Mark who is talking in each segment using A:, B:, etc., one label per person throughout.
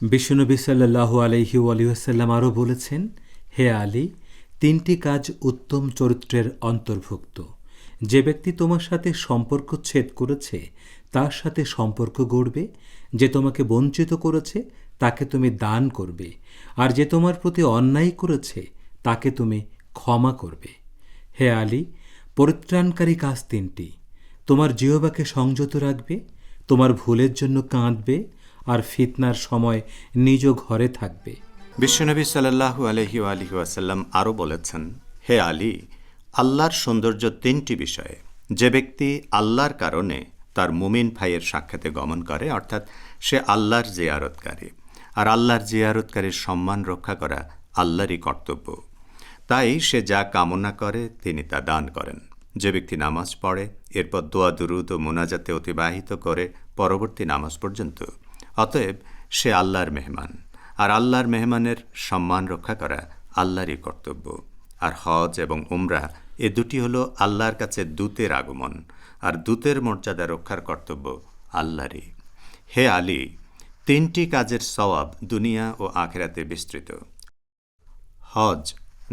A: বিশ্বনবী সাল্লাল্লাহু আলাইহি ওয়াসাল্লাম আরও বলেছেন, হে আলী, তিনটি কাজ উত্তম চরিত্রের অন্তর্ভুক্ত। যে ব্যক্তি তোমার সাথে সম্পর্ক ছেদ করেছে তার সাথে সম্পর্ক গড়বে, যে তোমাকে বঞ্চিত করেছে তাকে তুমি দান করবে, আর যে তোমার প্রতি অন্যায় করেছে তাকে তুমি ক্ষমা করবে। হে আলী, পরিত্রাণকারী কাজ তিনটি: তোমার জিহ্বাকে সংযত রাখবে, তোমার ভুলের জন্য কাঁদবে, আর ফিতনার সময় নিজ ঘরে থাকবে।
B: বিশ্বনবী সাল্লাল্লাহু আলাইহি ওয়াসাল্লাম আরও বলেছেন, হে আলী, আল্লাহর সৌন্দর্য তিনটি বিষয়ে। যে ব্যক্তি আল্লাহর কারণে তার মুমিন ভাইয়ের সাক্ষাতে গমন করে, অর্থাৎ সে আল্লাহর জিয়ারতকারী, আর আল্লাহর জিয়ারতকারীর সম্মান রক্ষা করা আল্লাহরই কর্তব্য। তাই সে যা কামনা করে তিনি তা দান করেন। যে ব্যক্তি নামাজ পড়ে, এরপর দোয়া দুরুদ ও মোনাজাতে অতিবাহিত করে পরবর্তী নামাজ পর্যন্ত, অতএব সে আল্লাহর মেহমান, আর আল্লাহর মেহমানের সম্মান রক্ষা করা আল্লাহরই কর্তব্য। আর হজ এবং উমরা এ দুটি হল আল্লাহর কাছে দূতের আগমন, আর দূতের মর্যাদা রক্ষার কর্তব্য আল্লাহরই। হে আলী, তিনটি কাজের সওয়াব দুনিয়া ও আখিরাতে বিস্তৃত: হজ,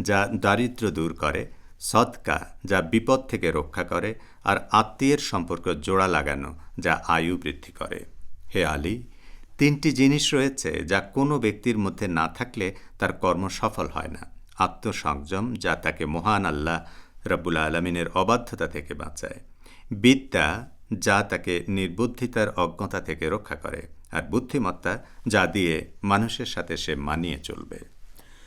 B: যা দারিদ্র্য দূর করে; সদকা, যা বিপদ থেকে রক্ষা করে; আর আত্মীয়ের সম্পর্ক জোড়া লাগানো, যা আয়ু বৃদ্ধি করে। হে আলী, তিনটি জিনিস রয়েছে যা কোনো ব্যক্তির মধ্যে না থাকলে তার কর্ম সফল হয় না: আত্মসংযম, যা তাকে মহান আল্লাহ রব্বুল আলামিনের অবাধ্যতা থেকে বাঁচায়; বিদ্যা, যা তাকে নির্বুদ্ধিতার অজ্ঞতা থেকে রক্ষা করে; আর বুদ্ধিমত্তা, যা দিয়ে মানুষের সাথে সে মানিয়ে চলবে।